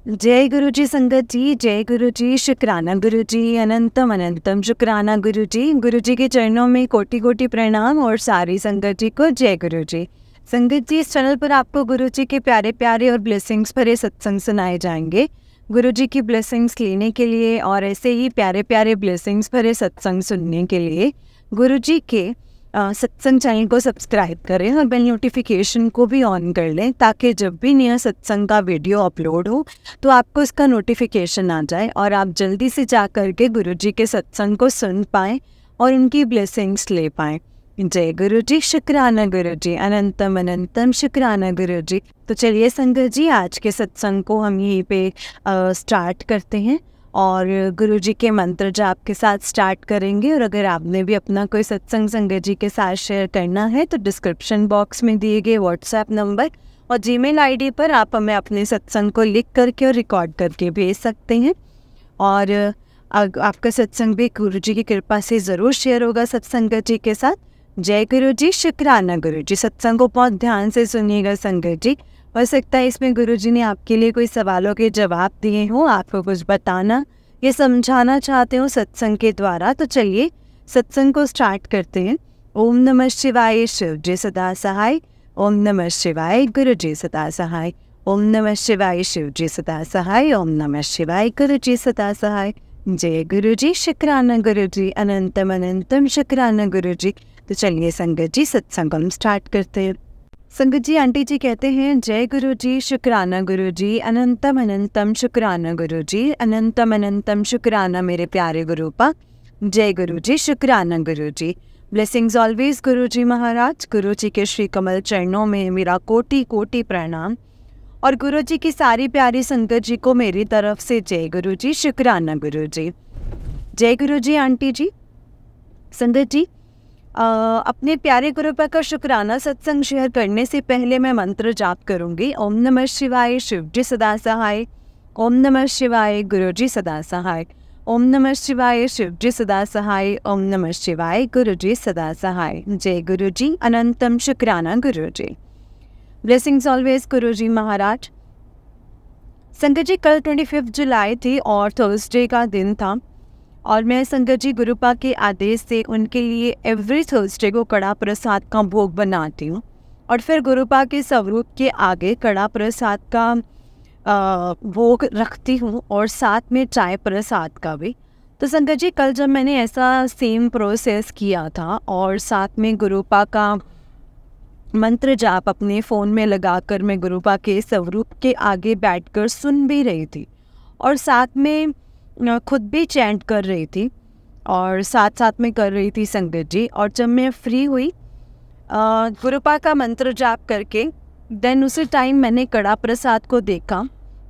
जय गुरु जी संगत जी, जय गुरु जी, शुक्राना गुरु जी, अनंतम अनंतम शुक्राना गुरु जी के चरणों में कोटि कोटि प्रणाम और सारी संगत जी को जय गुरु जी। संगत जी, इस चैनल पर आपको गुरु जी के प्यारे प्यारे और ब्लेसिंग्स भरे सत्संग सुनाए जाएंगे। गुरु जी की ब्लेसिंग्स लेने के लिए और ऐसे ही प्यारे प्यारे ब्लेसिंग्स भरे सत्संग सुनने के लिए गुरु जी के सत्संग चैनल को सब्सक्राइब करें और बेल नोटिफिकेशन को भी ऑन कर लें, ताकि जब भी नया सत्संग का वीडियो अपलोड हो तो आपको इसका नोटिफिकेशन आ जाए और आप जल्दी से जा कर के गुरु जी के सत्संग को सुन पाएँ और उनकी ब्लेसिंग्स ले पाएँ। जय गुरु जी, शुक्राना गुरु जी, अनंतम अनंतम शुक्राना गुरु जी। तो चलिए संगत जी, आज के सत्संग को हम यहीं पे स्टार्ट करते हैं और गुरु जी के मंत्र जाप के साथ स्टार्ट करेंगे। और अगर आपने भी अपना कोई सत्संग संगत जी के साथ शेयर करना है तो डिस्क्रिप्शन बॉक्स में दिए गए व्हाट्सएप नंबर और जीमेल आईडी पर आप हमें अपने सत्संग को लिख करके और रिकॉर्ड करके भेज सकते हैं। और आपका सत्संग भी गुरु जी की कृपा से ज़रूर शेयर होगा सब संगत जी के साथ। जय गुरु जी, शुक्राना गुरु जी। सत्संग को बहुत ध्यान से सुनिएगा संगत जी। हो सकता है इसमें गुरु जी ने आपके लिए कोई सवालों के जवाब दिए हों, आपको कुछ बताना या समझाना चाहते हो सत्संग के द्वारा। तो चलिए सत्संग को स्टार्ट करते हैं। ओम नमः शिवाय, शिव जी सदा सहाय। ओम नमः शिवाय, गुरु जी सदा सहाय। ओम नमः शिवाय, शिव जी सदा सहाय। ओम नमः शिवाय, गुरु जी सदा सहाय। जय गुरु जी, शुक्राना गुरु जी, अनंतम अनंतम शुक्राना गुरु जी। तो चलिए संगत जी, सत्संग हम स्टार्ट करते हैं। संगत जी, आंटी जी कहते हैं, जय गुरु जी, शुक्राना गुरु जी, अनंतम अनंतम शुक्राना गुरु जी, अनंतम अनंतम शुक्राना मेरे प्यारे गुरुपा। जय गुरु जी, शुक्राना गुरु जी। ब्लेसिंग्स ऑलवेज गुरु जी महाराज। गुरु जी के श्री कमल चरणों में मेरा कोटि कोटि प्रणाम और गुरु जी की सारी प्यारी संगत जी को मेरी तरफ से जय गुरु जी, शुक्राना गुरु जी। जय गुरु जी आंटी जी। संगत जी, अपने प्यारे गुरुपा का शुक्राना सत्संग शेयर करने से पहले मैं मंत्र जाप करूंगी। ओम नमः शिवाय, शिव जी सदा सहाय। ओम नमः शिवाय, गुरु जी सदा सहाय। ओम नमः शिवाय, शिव जी सदा सहाय। ओम नमः शिवाय, गुरु जी सदा सहाय। जय गुरु जी, अनंतम शुक्राना गुरु जी। ब्लेसिंग्स ऑलवेज गुरु जी महाराज। संगत जी, कल 25 जुलाई थी और थर्सडे का दिन था और मैं संगत जी गुरुपा के आदेश से उनके लिए एवरी थर्सडे को कड़ा प्रसाद का भोग बनाती हूँ और फिर गुरुपा के स्वरूप के आगे कड़ा प्रसाद का भोग रखती हूँ और साथ में चाय प्रसाद का भी। तो संगत जी, कल जब मैंने ऐसा सेम प्रोसेस किया था और साथ में गुरुपा का मंत्र जाप अपने फ़ोन में लगाकर मैं गुरुपा के स्वरूप के आगे बैठकर सुन भी रही थी और साथ में खुद भी चैंट कर रही थी और साथ साथ में कर रही थी संगत जी। और जब मैं फ्री हुई गुरुपा का मंत्र जाप करके देन उसी टाइम मैंने कड़ा प्रसाद को देखा।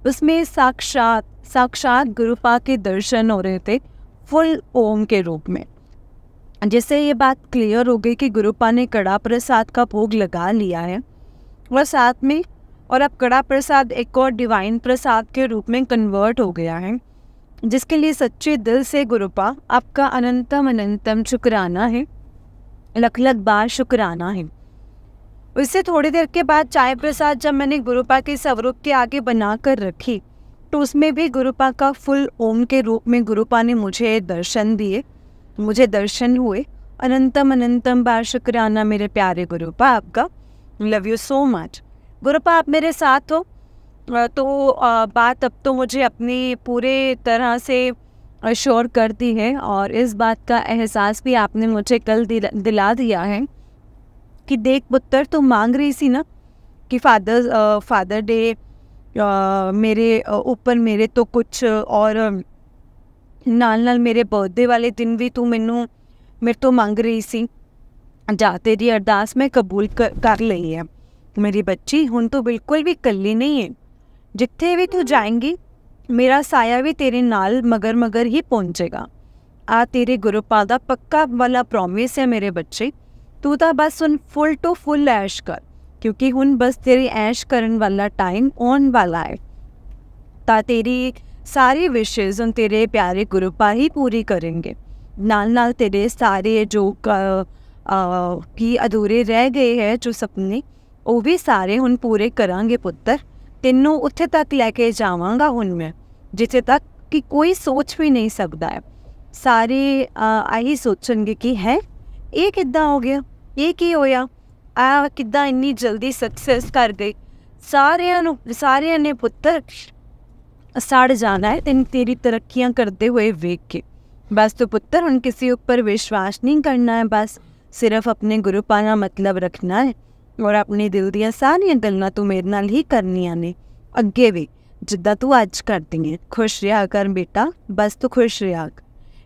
उसमें साक्षात गुरुपा के दर्शन हो रहे थे फुल ओम के रूप में। जिससे ये बात क्लियर हो गई कि गुरुपा ने कड़ा प्रसाद का भोग लगा लिया है और साथ में और अब कड़ा प्रसाद एक और डिवाइन प्रसाद के रूप में कन्वर्ट हो गया है, जिसके लिए सच्चे दिल से गुरुपा आपका अनंतम अनंतम शुक्राना है, लख लख बार शुक्राना है। उससे थोड़ी देर के बाद चाय प्रसाद जब मैंने गुरुपा के स्वरूप के आगे बना कर रखी तो उसमें भी गुरुपा का फुल ओम के रूप में गुरुपा ने मुझे दर्शन दिए, मुझे दर्शन हुए। अनंतम अनंतम बार शुक्राना मेरे प्यारे गुरुपा आपका। लव यू सो मच गुरुपा, आप मेरे साथ हो तो बात अब तो मुझे अपनी पूरे तरह से श्योर कर दी है और इस बात का एहसास भी आपने मुझे कल दिला दिया है कि देख पुत्र, तुम मांग रही सी ना कि फादर डे मेरे ऊपर मेरे तो कुछ और नाल मेरे बर्थडे वाले दिन भी तू मेरे तो मंग रही सी, जा तेरी अरदास मैं कबूल कर ली है मेरी बच्ची। हुण तो बिल्कुल भी कल्ली नहीं है, जिथे भी तू जाएंगी मेरा साया भी तेरे नाल मगर ही पहुँचेगा। आ तेरे गुरुपा दा पक्का वाला प्रॉमिस है मेरे बच्चे। तू तो बस हुण फुल टू फुल ऐश कर, क्योंकि हुण बस तेरी ऐश करन वाला टाइम आने वाला है। ता तेरी सारी विशेज़ उन तेरे प्यारे गुरुपा ही पूरी करेंगे। नाल तेरे सारे जो कि अधूरे रह गए हैं जो सपने, वो भी सारे हुण पूरे करांगे पुत्र। ਤੈਨੂੰ ਉੱਥੇ ਤੱਕ ਲੈ ਕੇ ਜਾਵਾਂਗਾ ਹੁਣ ਮੈਂ ਜਿੱਥੇ ਤੱਕ ਕਿ ਕੋਈ ਸੋਚ ਵੀ ਨਹੀਂ ਸਕਦਾ ਹੈ। ਸਾਰੇ ਆਹੀ ਸੋਚਣਗੇ ਕਿ ਹੈ ਇਹ ਕਿੱਦਾਂ ਹੋ ਗਿਆ, ਇਹ ਕੀ ਹੋਇਆ, ਆ ਕਿੱਦਾਂ ਇੰਨੀ ਜਲਦੀ ਸਕਸੈਸ ਕਰ ਗਈ। ਸਾਰਿਆਂ ਨੇ ਪੁੱਤਰ ਸੜ ਜਾਣਾ ਹੈ तेरी तरक्कियाँ करते हुए वेख के। बस तो पुत्र हम किसी ऊपर विश्वास नहीं करना है, बस सिर्फ अपने गुरु पाना मतलब रखना है और अपने दिल दियाँ सारियां गल्लां तू मेरे नाल ही करनियां ने। अगे भी जिद्दां तू अज करदी है खुश रहा कर बेटा, बस तू खुश रहा।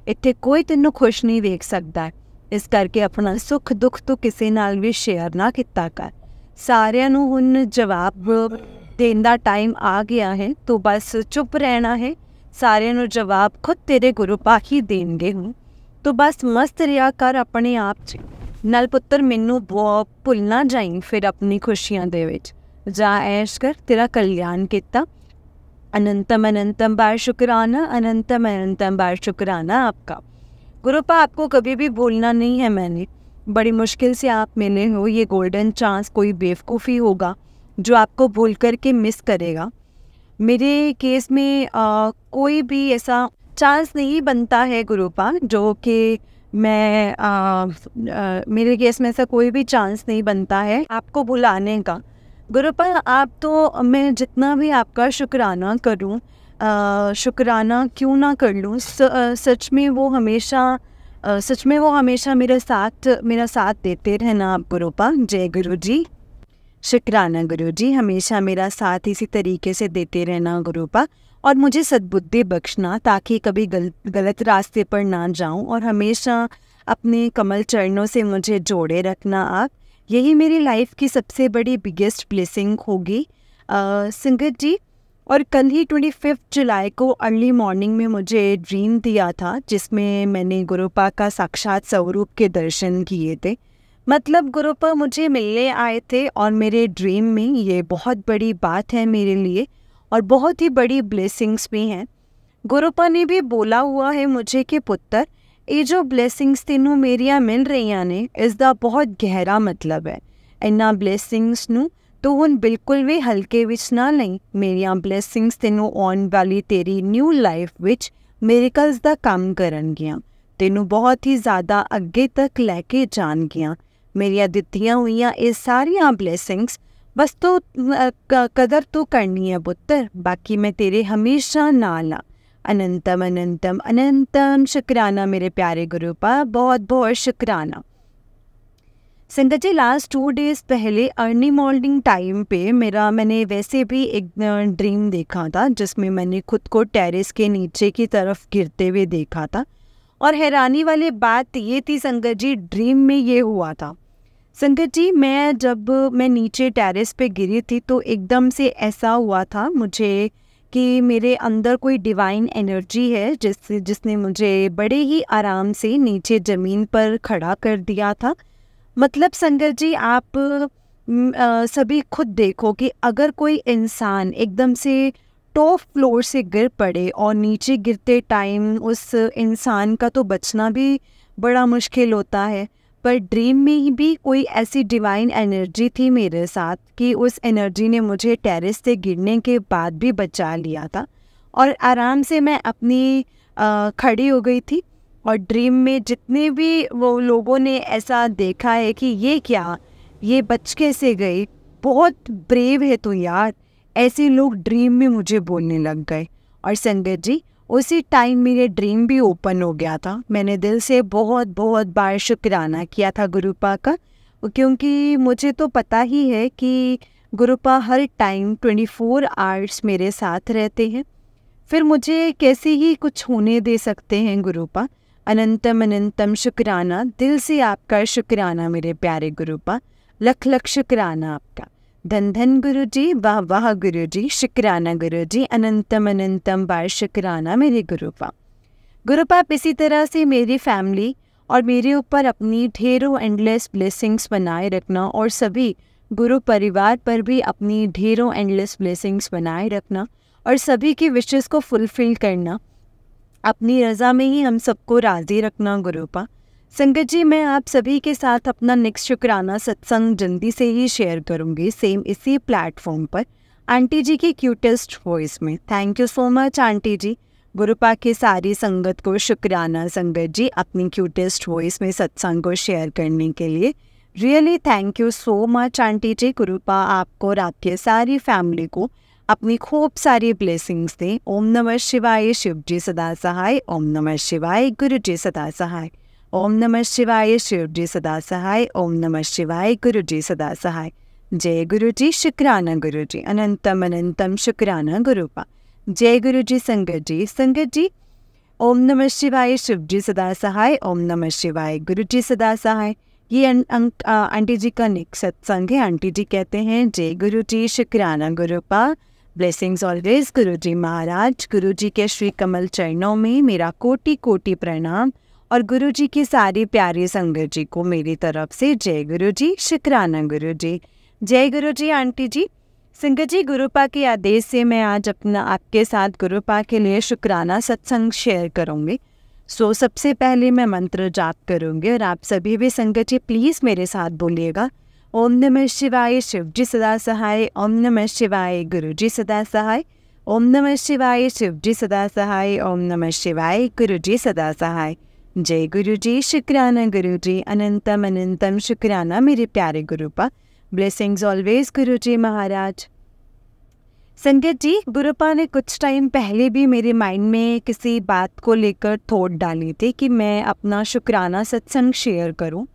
इत्थे कोई तैनूं खुश नहीं देख सकता है, इस करके अपना सुख दुख तू किसी नाल भी शेयर ना किता कर। सारियां नूं हुण जवाब देने का टाइम आ गया है, तो बस चुप रहना है। सारियां नूं जवाब खुद तेरे गुरु पा ही देंगे हूँ, तो बस मस्त रहा कर अपने आप च। नाल पुत्र मैनू भुल ना जाई फिर अपनी खुशियां दे विच, जा ऐश कर तेरा कल्याण किता। अनंतम अनंतम बार शुक्राना, अनंतम अनंतम बार शुक्राना आपका। गुरुपा आपको कभी भी भूलना नहीं है मैंने, बड़ी मुश्किल से आप मिले हो, ये गोल्डन चांस कोई बेवकूफ़ी होगा जो आपको भूल कर के मिस करेगा। मेरे केस में कोई भी ऐसा चांस नहीं बनता है गुरुपा जो कि मैं मेरे केस में ऐसा कोई भी चांस नहीं बनता है आपको भुलाने का। गुरुपा आप तो, मैं जितना भी आपका शुक्राना करूं, शुक्राना क्यों ना कर लूँ, सच में वो हमेशा मेरा साथ देते रहना आप गुरुपा। जय गुरु जी। शुक्राना गुरु जी, हमेशा मेरा साथ इसी तरीके से देते रहना गुरुपा, और मुझे सद्बुद्धि बख्शना ताकि कभी गलत रास्ते पर ना जाऊं, और हमेशा अपने कमल चरणों से मुझे जोड़े रखना आप। यही मेरी लाइफ की सबसे बड़ी बिगेस्ट ब्लेसिंग होगी संगत जी। और कल ही 25 जुलाई को अर्ली मॉर्निंग में मुझे ड्रीम दिया था, जिसमें मैंने गुरुपा का साक्षात स्वरूप के दर्शन किए थे। मतलब गुरुपा मुझे मिलने आए थे, और मेरे ड्रीम में ये बहुत बड़ी बात है मेरे लिए, और बहुत ही बड़ी ब्लेसिंग्स भी हैं। गुरुपा ने भी बोला हुआ है मुझे कि पुत्र, ये जो ब्लेसिंग्स तेनों मेरिया मिल रही ने, इसका बहुत गहरा मतलब है। इन्ना ब्लेसिंग्स नू तो हुण बिल्कुल भी हल्के विच ना नहीं। मेरिया ब्लेसिंग्स तेनों आने वाली तेरी न्यू लाइफ विच मिरेकल्स दा काम करनगियां, तेनों बहुत ही ज़्यादा अगे तक लैके जाणगियां। मेरिया दित्तियां हुईयां ये सारियां ब्लेसिंग्स बस तो कदर तो करनी है पुत्र, बाकी मैं तेरे हमेशा नाल आ। अनंतम अनंतम अनंतम शुक्राना मेरे प्यारे गुरुपा, बहुत बहुत शुक्राना। संगत जी, लास्ट 2 डेज़ पहले अर्ली मॉर्निंग टाइम पे मैंने वैसे भी एक ड्रीम देखा था, जिसमें मैंने खुद को टेरेस के नीचे की तरफ गिरते हुए देखा था। और हैरानी वाली बात ये थी संगत जी, ड्रीम में ये हुआ था संगत जी, जब मैं नीचे टेरेस पे गिरी थी तो एकदम से ऐसा हुआ था मुझे कि मेरे अंदर कोई डिवाइन एनर्जी है जिसने मुझे बड़े ही आराम से नीचे ज़मीन पर खड़ा कर दिया था। मतलब संगत जी, आप सभी खुद देखो कि अगर कोई इंसान एकदम से टॉप फ्लोर से गिर पड़े और नीचे गिरते टाइम उस इंसान का तो बचना भी बड़ा मुश्किल होता है, पर ड्रीम में भी कोई ऐसी डिवाइन एनर्जी थी मेरे साथ कि उस एनर्जी ने मुझे टेरेस से गिरने के बाद भी बचा लिया था, और आराम से मैं अपनी खड़ी हो गई थी। और ड्रीम में जितने भी वो लोगों ने ऐसा देखा है कि ये क्या, ये बच कैसे गई, बहुत ब्रेव है तू यार, ऐसे लोग ड्रीम में मुझे बोलने लग गए। और संगत जी, उसी टाइम मेरे ड्रीम भी ओपन हो गया था। मैंने दिल से बहुत बहुत बार शुक्राना किया था गुरुपा का, क्योंकि मुझे तो पता ही है कि गुरुपा हर टाइम 24 आवर्स मेरे साथ रहते हैं, फिर मुझे कैसे ही कुछ होने दे सकते हैं गुरुपा। अनंतम अनंतम शुक्राना, दिल से आपका शुक्राना मेरे प्यारे गुरुपा, लख लख शुक्राना आपका। धन धन गुरु जी, वाह वाह गुरु जी, शुक्राना गुरु जी, अनंतम अनंतम बार शुक्राना मेरे गुरुपा। गुरुपा, आप इसी तरह से मेरी फैमिली और मेरे ऊपर अपनी ढेरों एंडलेस ब्लेसिंग्स बनाए रखना, और सभी गुरु परिवार पर भी अपनी ढेरों एंडलेस ब्लेसिंग्स बनाए रखना, और सभी की विशेस को फुलफिल करना, अपनी रज़ा में ही हम सबको राज़ी रखना गुरुपा। संगत जी, मैं आप सभी के साथ अपना नेक्स्ट शुक्राना सत्संग जल्दी से ही शेयर करूंगी, सेम इसी प्लेटफॉर्म पर। आंटी जी की क्यूटेस्ट वॉइस में। Thank you so much aunty ji. गुरुपा की सारी संगत को शुक्राना संगत जी, अपनी क्यूटेस्ट वॉइस में सत्संग को शेयर करने के लिए। Really thank you so much aunty ji. गुरुपा आपको और आपके सारी फैमिली को अपनी खूब सारी ब्लेसिंग्स दें। ओम नमः शिवाय, शिव जी सदा सहाय। ओम नमः शिवाय, गुरु जी सदा सहाय। ओम नमः शिवाय, शिव जी सदा सहाय। ओम नमः शिवाय, गुरु जी सदा सहाय। जय गुरु जी, शुक्राना गुरु जी, अनंतम अनंतम शुक्राना गुरुपा। जय गुरु जी संगत जी। संगत जी, ओम नमः शिवाय, शिव जी सदा सहाय। ओम नमः शिवाय, गुरु जी सदा सहाय। ये आंटी जी का नेक्स्ट सत्संग है। आंटी जी कहते हैं, जय गुरु जी, शुक्राना गुरुपा, ब्लेसिंग्स ऑलवेज गुरु जी महाराज। गुरु जी के श्री कमल चरणों में मेरा कोटि कोटि प्रणाम और गुरु जी की सारी प्यारी संगत जी को मेरी तरफ से जय गुरु जी, शुक्राना गुरु जी। जय गुरु जी आंटी जी। संगत जी, गुरुपा के आदेश से मैं आज अपना आपके साथ गुरुपा के लिए शुक्राना सत्संग शेयर करूँगी। सबसे पहले मैं मंत्र जाप करूँगी और आप सभी भी संगत जी प्लीज़ मेरे साथ बोलिएगा। ओम नमः शिवाय, शिव जी सदा सहाय। ओम नमः शिवाय, गुरु जी सदा सहाय। ओम नमः शिवाय, शिव जी सदा सहाय। ओम नमः शिवाय, गुरु जी सदा सहाय। जय गुरु जी, शुक्राना गुरु जी, अनंतम अनंतम शुक्राना मेरे प्यारे गुरुपा। ब्लेसिंग्स ऑलवेज गुरु जी महाराज। संगत जी, गुरुपा ने कुछ टाइम पहले भी मेरे माइंड में किसी बात को लेकर थॉट डाली थी कि मैं अपना शुक्राना सत्संग शेयर करूं,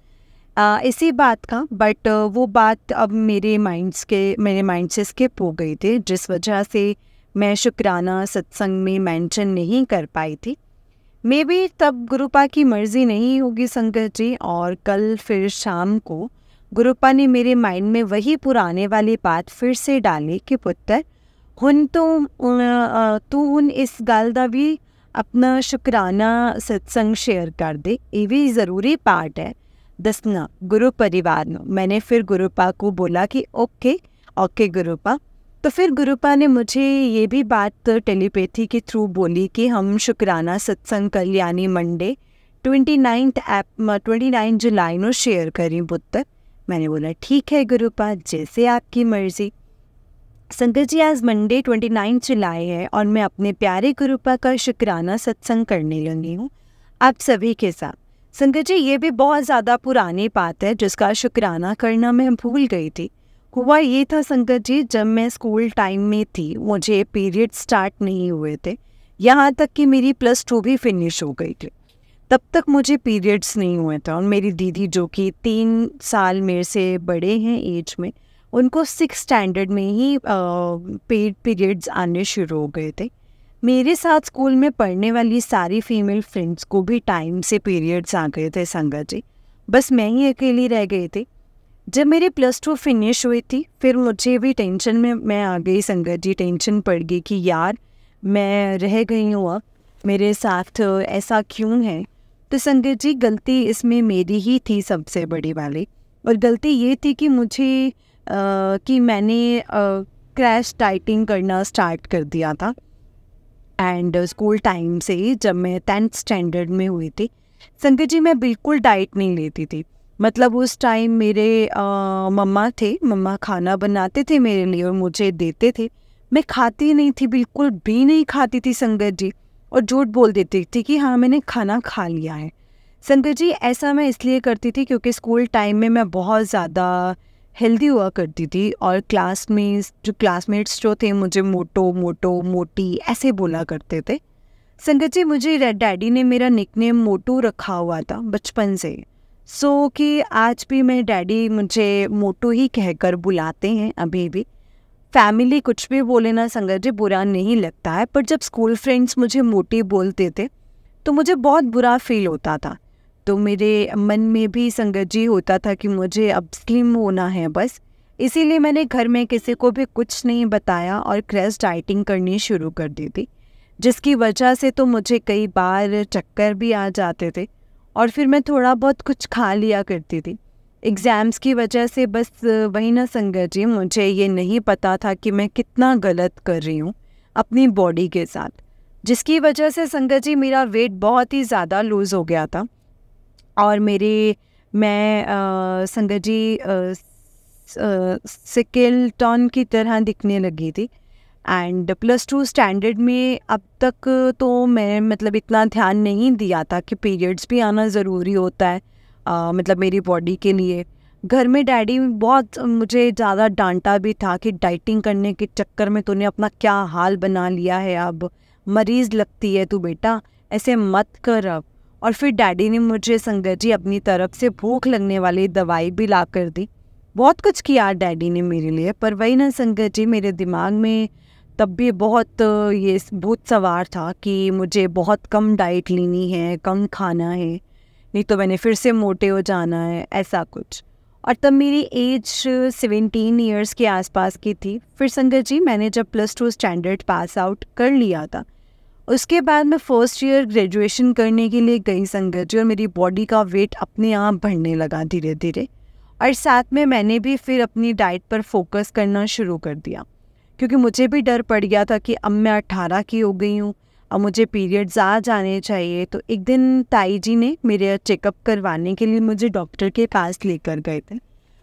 इसी बात का। बट वो बात अब मेरे माइंड से स्किप हो गई थी, जिस वजह से मैं शुक्राना सत्संग में मेंशन नहीं कर पाई थी। मे बी तब गुरुपा की मर्ज़ी नहीं होगी संगत जी। और कल फिर शाम को गुरुपा ने मेरे माइंड में वही पुराने वाली बात फिर से डाली कि पुत्र हुन तू हुन इस गल दा भी अपना शुक्राना सत्संग शेयर कर दे, ये भी ज़रूरी पार्ट है दसना गुरु परिवार में। मैंने फिर गुरुपा को बोला कि ओके गुरुपा। तो फिर गुरुपा ने मुझे ये भी बात टेलीपैथी के थ्रू बोली कि हम शुक्राना सत्संग कल यानी मंडे 29 जुलाई को शेयर करें पुत्र। मैंने बोला ठीक है गुरुपा, जैसे आपकी मर्ज़ी। संगत जी, आज मंडे 29 जुलाई है और मैं अपने प्यारे गुरुपा का शुक्राना सत्संग करने लगी हूँ आप सभी के साथ। संगत जी, ये भी बहुत ज़्यादा पुरानी बात है जिसका शुक्राना करना मैं भूल गई थी। हुआ ये था संगत जी, जब मैं स्कूल टाइम में थी मुझे पीरियड स्टार्ट नहीं हुए थे, यहाँ तक कि मेरी +2 भी फिनिश हो गई थी, तब तक मुझे पीरियड्स नहीं हुए थे। और मेरी दीदी जो कि 3 साल मेरे से बड़े हैं एज में, उनको 6th स्टैंडर्ड में ही पेड पीरियड्स आने शुरू हो गए थे। मेरे साथ स्कूल में पढ़ने वाली सारी फीमेल फ्रेंड्स को भी टाइम से पीरियड्स आ गए थे संगत जी, बस मैं ही अकेली रह गई थी। जब मेरी +2 फिनिश हुई थी फिर मुझे भी टेंशन में मैं आ गई संगत जी, टेंशन पड़ गई कि यार मैं रह गई हूँ, अब मेरे साथ ऐसा क्यों है। तो संगत जी, गलती इसमें मेरी ही थी सबसे बड़ी वाली। और गलती ये थी कि कि मैंने क्रैश डाइटिंग करना स्टार्ट कर दिया था। एंड स्कूल टाइम से ही जब मैं 10th स्टैंडर्ड में हुई थी संगत जी, मैं बिल्कुल डाइट नहीं लेती थी। मतलब उस टाइम मेरे मम्मा खाना बनाते थे मेरे लिए और मुझे देते थे, मैं खाती नहीं थी, बिल्कुल भी नहीं खाती थी संगत जी, और झूठ बोल देती थी कि हाँ मैंने खाना खा लिया है। संगत जी, ऐसा मैं इसलिए करती थी क्योंकि स्कूल टाइम में मैं बहुत ज़्यादा हेल्दी हुआ करती थी और क्लासमेट्स जो थे मुझे मोटी ऐसे बोला करते थे। संगत जी, मुझे डैडी ने मेरा निकनेम मोटू रखा हुआ था बचपन से, कि आज भी मैं डैडी मुझे मोटू ही कहकर बुलाते हैं अभी भी। फैमिली कुछ भी बोले ना संगत जी, बुरा नहीं लगता है, पर जब स्कूल फ्रेंड्स मुझे मोटी बोलते थे तो मुझे बहुत बुरा फील होता था। तो मेरे मन में भी संगत जी होता था कि मुझे अब स्लिम होना है बस, इसीलिए मैंने घर में किसी को भी कुछ नहीं बताया और क्रैश डाइटिंग करनी शुरू कर दी थी, जिसकी वजह से तो मुझे कई बार चक्कर भी आ जाते थे और फिर मैं थोड़ा बहुत कुछ खा लिया करती थी एग्ज़ाम्स की वजह से। बस वही ना संगत जी, मुझे ये नहीं पता था कि मैं कितना गलत कर रही हूँ अपनी बॉडी के साथ, जिसकी वजह से संगत जी मेरा वेट बहुत ही ज़्यादा लूज़ हो गया था। और मैं संगत जी स्केलेटन की तरह दिखने लगी थी। एंड +2 स्टैंडर्ड में अब तक तो मैं मतलब इतना ध्यान नहीं दिया था कि पीरियड्स भी आना ज़रूरी होता है मतलब मेरी बॉडी के लिए। घर में डैडी बहुत मुझे ज़्यादा डांटा भी था कि डाइटिंग करने के चक्कर में तूने अपना क्या हाल बना लिया है, अब मरीज़ लगती है तू बेटा, ऐसे मत कर अब। और फिर डैडी ने मुझे संगत जी अपनी तरफ से भूख लगने वाली दवाई भी ला कर दी। बहुत कुछ किया डैडी ने मेरे लिए, पर वही ना संगत जी, मेरे दिमाग में तब भी बहुत ये भूत सवार था कि मुझे बहुत कम डाइट लेनी है, कम खाना है, नहीं तो मैंने फिर से मोटे हो जाना है, ऐसा कुछ। और तब मेरी एज 17 ईयर्स के आसपास की थी। फिर संगत जी मैंने जब +2 स्टैंडर्ड पास आउट कर लिया था, उसके बाद मैं फर्स्ट ईयर ग्रेजुएशन करने के लिए गई संगत जी, और मेरी बॉडी का वेट अपने आप बढ़ने लगा धीरे धीरे। और साथ में मैंने भी फिर अपनी डाइट पर फोकस करना शुरू कर दिया, क्योंकि मुझे भी डर पड़ गया था कि अब मैं 18 की हो गई हूँ, अब मुझे पीरियड्स आ जाने चाहिए। तो एक दिन ताई जी ने मेरे चेकअप करवाने के लिए मुझे डॉक्टर के पास लेकर गए थे।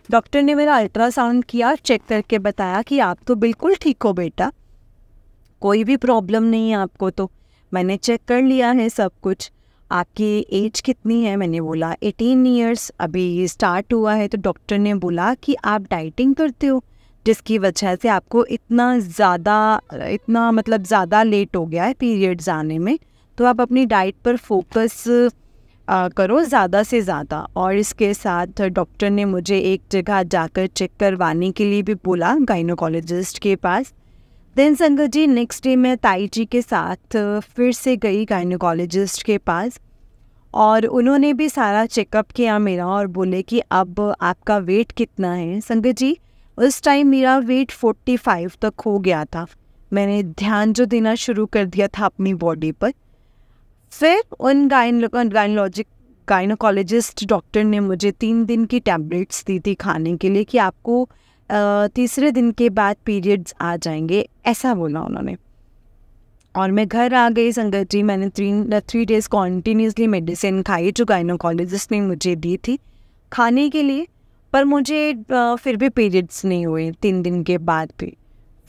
डॉक्टर ने मेरा अल्ट्रासाउंड किया, चेक करके बताया कि आप तो बिल्कुल ठीक हो बेटा, कोई भी प्रॉब्लम नहीं है आपको। तो मैंने चेक कर लिया है सब कुछ। आपकी एज कितनी है? मैंने बोला 18 ईयर्स अभी स्टार्ट हुआ है। तो डॉक्टर ने बोला कि आप डाइटिंग करते हो, जिसकी वजह से आपको इतना ज़्यादा लेट हो गया है पीरियड्स आने में, तो आप अपनी डाइट पर फोकस करो ज़्यादा से ज़्यादा। और इसके साथ डॉक्टर ने मुझे एक जगह जाकर चेक करवाने के लिए भी बोला, गायनोकोलॉजिस्ट के पास। देन संगत जी नेक्स्ट डे मैं ताई जी के साथ फिर से गई गायनोकोलॉजिस्ट के पास, और उन्होंने भी सारा चेकअप किया मेरा और बोले कि अब आपका वेट कितना है। संगत जी उस टाइम मेरा वेट 45 तक हो गया था। मैंने ध्यान जो देना शुरू कर दिया था अपनी बॉडी पर। फिर उन गायनोकोलॉजिस्ट डॉक्टर ने मुझे 3 दिन की टैबलेट्स दी थी खाने के लिए कि आपको तीसरे दिन के बाद पीरियड्स आ जाएंगे, ऐसा बोला उन्होंने। और मैं घर आ गई संगत जी। मैंने 3 डेज़ कॉन्टीन्यूसली मेडिसिन खाई जो गायनोकोलॉजिस्ट ने मुझे दी थी खाने के लिए, पर मुझे फिर भी पीरियड्स नहीं हुए 3 दिन के बाद भी।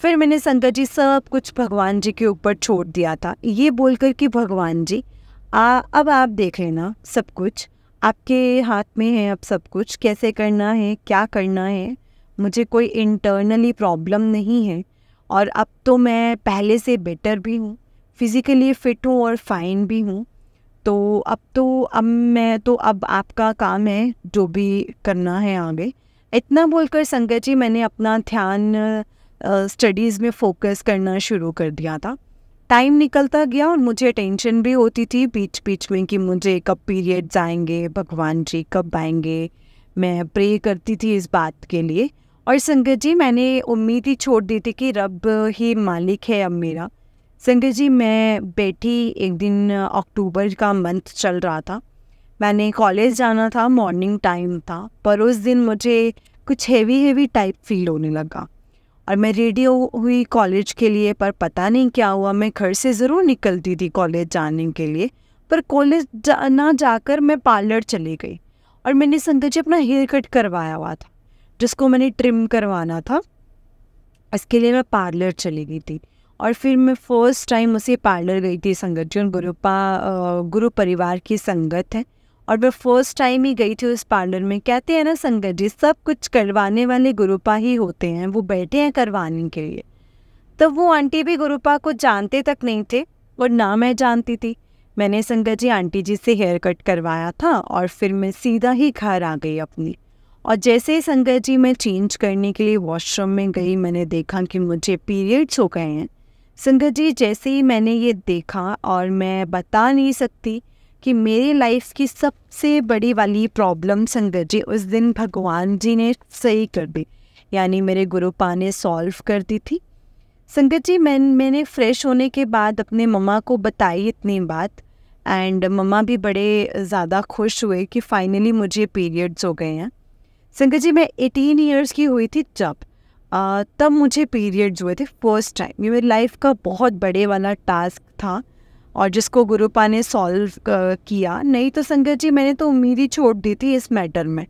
फिर मैंने संगत जी सब कुछ भगवान जी के ऊपर छोड़ दिया था, ये बोलकर कि भगवान जी अब आप देख लेना, सब कुछ आपके हाथ में है, अब सब कुछ कैसे करना है, क्या करना है, मुझे कोई इंटरनली प्रॉब्लम नहीं है, और अब तो मैं पहले से बेटर भी हूँ, फिज़िकली फ़िट हूँ और फाइन भी हूँ। तो अब आपका काम है जो भी करना है आगे। इतना बोलकर संगत जी मैंने अपना ध्यान स्टडीज़ में फ़ोकस करना शुरू कर दिया था। टाइम निकलता गया और मुझे टेंशन भी होती थी बीच बीच में कि मुझे कब पीरियड्स आएंगे, भगवान जी कब आएंगे। मैं प्रे करती थी इस बात के लिए। और संगत जी मैंने उम्मीद ही छोड़ दी थी कि रब ही मालिक है अब मेरा। संगत जी मैं बैठी, एक दिन अक्टूबर का मंथ चल रहा था, मैंने कॉलेज जाना था, मॉर्निंग टाइम था, पर उस दिन मुझे कुछ हेवी टाइप फील होने लगा और मैं रेडी हुई कॉलेज के लिए। पर पता नहीं क्या हुआ, मैं घर से ज़रूर निकलती थी कॉलेज जाने के लिए, पर कॉलेज ना जाकर मैं पार्लर चली गई और मैंने संगत जी अपना हेयर कट करवाया हुआ था जिसको मैंने ट्रिम करवाना था, इसके लिए मैं पार्लर चली गई थी। और फिर मैं फ़र्स्ट टाइम उसी पार्लर गई थी संगत जी, गुरु परिवार की संगत है और मैं फ़र्स्ट टाइम ही गई थी उस पार्लर में। कहते हैं ना संगत जी, सब कुछ करवाने वाले गुरुपा ही होते हैं, वो बैठे हैं करवाने के लिए। तब वो आंटी भी गुरुपा को जानते तक नहीं थे और ना मैं जानती थी। मैंने संगत जी आंटी जी से हेयर कट करवाया था और फिर मैं सीधा ही घर आ गई अपनी। और जैसे ही संगत जी मैं चेंज करने के लिए वॉशरूम में गई, मैंने देखा कि मुझे पीरियड्स हो गए हैं। संगत जी जैसे ही मैंने ये देखा, और मैं बता नहीं सकती कि मेरी लाइफ की सबसे बड़ी वाली प्रॉब्लम संगत जी उस दिन भगवान जी ने सही कर दी, यानी मेरे गुरुपा ने सॉल्व कर दी थी। संगत जी मैंने फ्रेश होने के बाद अपने मम्मा को बताई इतनी बात, एंड मम्मा भी बड़े ज़्यादा खुश हुए कि फाइनली मुझे पीरियड्स हो गए हैं। संगत जी मैं 18 ईयर्स की हुई थी तब मुझे पीरियड्स हुए थे फर्स्ट टाइम। ये मेरी लाइफ का बहुत बड़े वाला टास्क था और जिसको गुरुपा ने सॉल्व किया। नहीं तो संगत जी मैंने तो उम्मीद ही छोड़ दी थी इस मैटर में।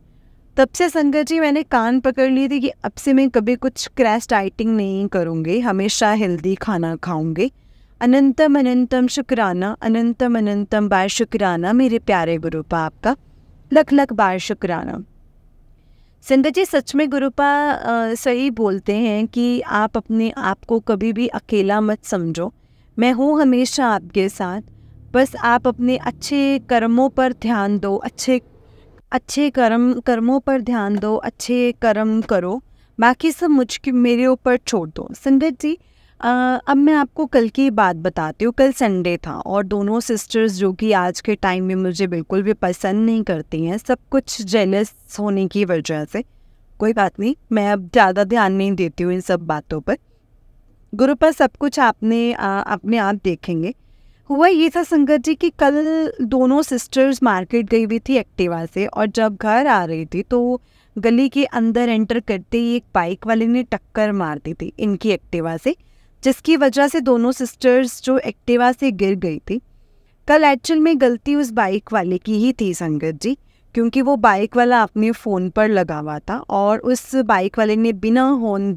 तब से संगत जी मैंने कान पकड़ ली थी कि अब से मैं कभी कुछ क्रैश डाइटिंग नहीं करूँगी, हमेशा हेल्दी खाना खाऊंगी। अनंतम अनंतम शुक्राना, अनंतम अनंतम बार शुक्राना मेरे प्यारे गुरुपा, आपका लख लख बार शुक्राना। संगत जी सच में गुरुपा सही बोलते हैं कि आप अपने आप को कभी भी अकेला मत समझो, मैं हूँ हमेशा आपके साथ। बस आप अपने अच्छे कर्मों पर ध्यान दो, अच्छे कर्मों पर ध्यान दो, अच्छे कर्म करो, बाकी सब मेरे ऊपर छोड़ दो। संगत जी अब मैं आपको कल की बात बताती हूँ। कल संडे था और दोनों सिस्टर्स जो कि आज के टाइम में मुझे बिल्कुल भी पसंद नहीं करती हैं, सब कुछ जेलस होने की वजह से, कोई बात नहीं, मैं अब ज़्यादा ध्यान नहीं देती हूँ इन सब बातों पर। गुरुपा सब कुछ अपने आप देखेंगे। हुआ ये था संगत जी कि कल दोनों सिस्टर्स मार्केट गई हुई थी एक्टिवा से, और जब घर आ रही थी तो गली के अंदर एंटर करते ही एक बाइक वाले ने टक्कर मार दी थी इनकी एक्टिवा से, जिसकी वजह से दोनों सिस्टर्स जो एक्टिवा से गिर गई थी। कल एक्चुअल में गलती उस बाइक वाले की ही थी संगत जी, क्योंकि वो बाइक वाला अपने फ़ोन पर लगा हुआ था और उस बाइक वाले ने बिना हॉर्न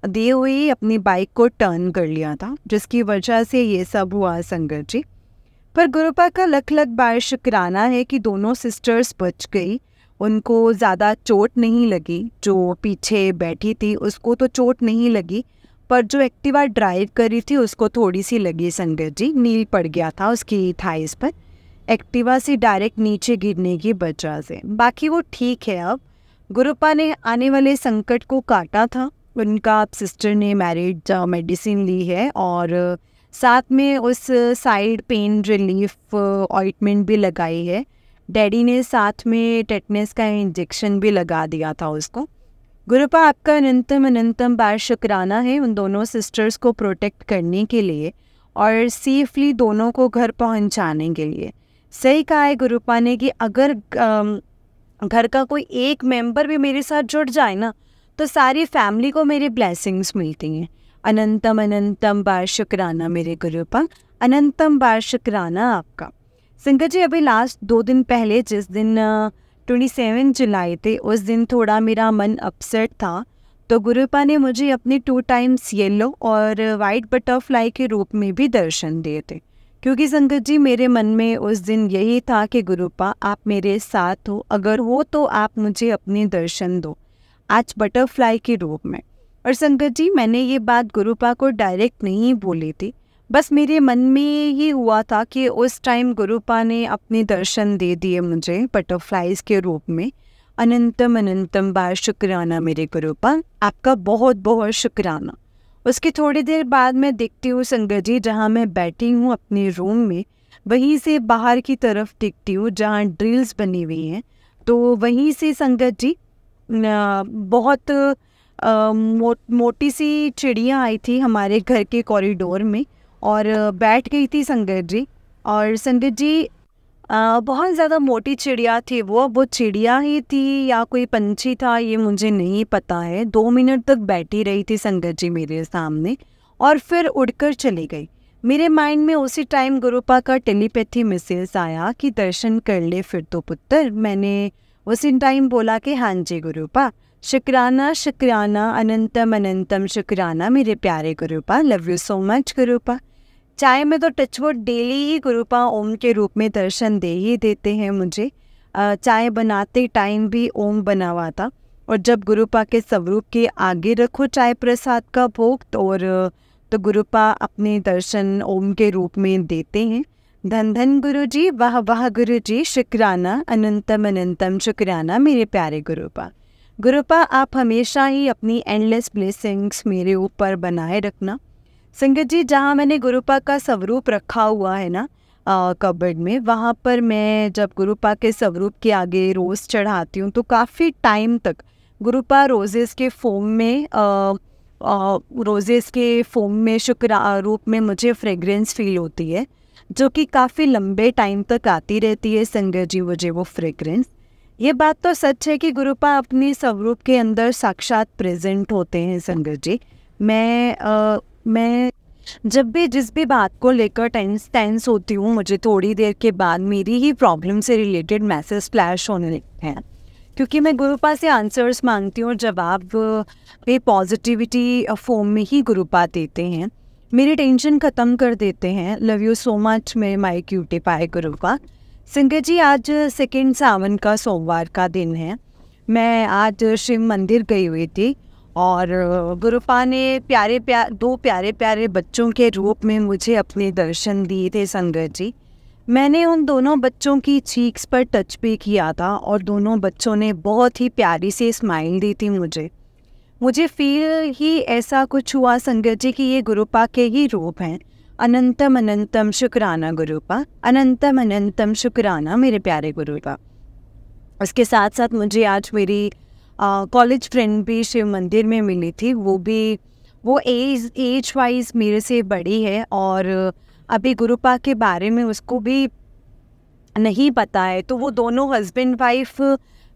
दिए हुए अपनी बाइक को टर्न कर लिया था, जिसकी वजह से ये सब हुआ संगत जी। पर गुरुपा का लख लख बार शुक्राना है कि दोनों सिस्टर्स बच गई, उनको ज़्यादा चोट नहीं लगी। जो पीछे बैठी थी उसको तो चोट नहीं लगी, पर जो एक्टिवा ड्राइव करी थी उसको थोड़ी सी लगी संगत जी, नील पड़ गया था उसकी थाइस पर एक्टिवा से डायरेक्ट नीचे गिरने की वजह से। बाकी वो ठीक है। अब गुरुपा ने आने वाले संकट को काटा था, उनका सिस्टर ने मैरिड मेडिसिन ली है और साथ में उस साइड पेन रिलीफ ऑइंटमेंट भी लगाई है। डैडी ने साथ में टेटनस का इंजेक्शन भी लगा दिया था उसको। गुरुपा आपका अनंतम अनंतम बार शुक्राना है उन दोनों सिस्टर्स को प्रोटेक्ट करने के लिए और सेफली दोनों को घर पहुंचाने के लिए। सही कहा है गुरुपा ने कि अगर घर का कोई एक मेंबर भी मेरे साथ जुड़ जाए ना, तो सारी फैमिली को मेरी ब्लेसिंग्स मिलती हैं। अनंतम अनंतम बार शुक्राना मेरे गुरुपा, अनंतम बार शुक्राना आपका। संगत जी अभी लास्ट 2 दिन पहले जिस दिन 27 जुलाई थे, उस दिन थोड़ा मेरा मन अपसेट था, तो गुरुपा ने मुझे अपने 2 टाइम्स येलो और वाइट बटरफ्लाई के रूप में भी दर्शन दिए थे। क्योंकि संगत जी मेरे मन में उस दिन यही था कि गुरुपा आप मेरे साथ हो, अगर हो तो आप मुझे अपने दर्शन दो, आज बटरफ्लाई के रूप में। और संगत जी मैंने ये बात गुरुपा को डायरेक्ट नहीं बोली थी, बस मेरे मन में ही हुआ था कि उस टाइम गुरुपा ने अपने दर्शन दे दिए मुझे बटरफ्लाइज के रूप में। अनंतम अनंतम बार शुक्राना मेरे गुरुपा, आपका बहुत बहुत शुक्राना। उसकी थोड़ी देर बाद मैं देखती हूँ संगत जी, जहाँ मैं बैठी हूँ अपने रूम में, वहीं से बाहर की तरफ देखती हूँ जहाँ ड्रिल्स बनी हुई हैं, तो वहीं से संगत जी बहुत मोटी सी चिड़िया आई थी हमारे घर के कॉरिडोर में और बैठ गई थी संगत जी। और संगत जी बहुत ज़्यादा मोटी चिड़िया थी वो चिड़िया ही थी या कोई पंछी था ये मुझे नहीं पता है। 2 मिनट तक बैठी रही थी संगत जी मेरे सामने और फिर उड़कर चली गई। मेरे माइंड में उसी टाइम गुरुपा का टेलीपैथी मैसेज आया कि दर्शन कर ले फिर तो पुत्र। मैंने उसी टाइम बोला कि हाँ जी गुरुपा, शुक्राना शुक्राना, अनंतम अनंतम शुक्राना मेरे प्यारे गुरुपा, लव यू सो मच गुरुपा। चाय में तो टचवुड डेली ही गुरुपा ओम के रूप में दर्शन दे ही देते हैं मुझे। चाय बनाते टाइम भी ओम बना हुआ था और जब गुरुपा के स्वरूप के आगे रखो चाय प्रसाद का भोग तो गुरुपा अपने दर्शन ओम के रूप में देते हैं। धन धन गुरुजी, वाह वाह गुरुजी, शुक्राना, अनंतम अनंतम शुक्राना मेरे प्यारे गुरुपा। गुरुपा आप हमेशा ही अपनी एंडलेस ब्लेसिंग्स मेरे ऊपर बनाए रखना। संगत जी जहाँ मैंने गुरुपा का स्वरूप रखा हुआ है ना कबर्ड में, वहाँ पर मैं जब गुरुपा के स्वरूप के आगे रोज़ चढ़ाती हूँ तो काफ़ी टाइम तक गुरुपा रोजेस के फोम में शुक्र रूप में मुझे फ्रेग्रेंस फील होती है, जो कि काफ़ी लंबे टाइम तक आती रहती है संगत जी मुझे वो फ्रेग्रेंस। ये बात तो सच है कि गुरुपा अपने स्वरूप के अंदर साक्षात प्रेजेंट होते हैं संगत जी। मैं जब भी जिस भी बात को लेकर टेंस होती हूँ, मुझे थोड़ी देर के बाद मेरी ही प्रॉब्लम से रिलेटेड मैसेज फ्लैश होने लगते हैं क्योंकि मैं गुरुपा से आंसर्स मांगती हूँ और जवाब पे पॉजिटिविटी फॉर्म में ही गुरुपा देते हैं, मेरी टेंशन ख़त्म कर देते हैं। लव यू सो मच मेरे माई क्यूटी पाए गुरुपा। संगत जी, आज 2 सावन का सोमवार का दिन है। मैं आज शिव मंदिर गई हुई थी और गुरुपा ने दो प्यारे प्यारे बच्चों के रूप में मुझे अपने दर्शन दिए थे। संगत जी, मैंने उन दोनों बच्चों की चीक्स पर टच भी किया था और दोनों बच्चों ने बहुत ही प्यारी सी स्माइल दी थी मुझे फील ही ऐसा कुछ हुआ संगत जी कि ये गुरुपा के ही रूप हैं। अनंतम अनंतम शुक्राना गुरुपा, अनंतम अनंतम शुक्राना मेरे प्यारे गुरुपा। उसके साथ साथ मुझे आज मेरी कॉलेज फ्रेंड भी शिव मंदिर में मिली थी। वो एज वाइज मेरे से बड़ी है और अभी गुरुपा के बारे में उसको भी नहीं पता है। तो वो दोनों हस्बैंड वाइफ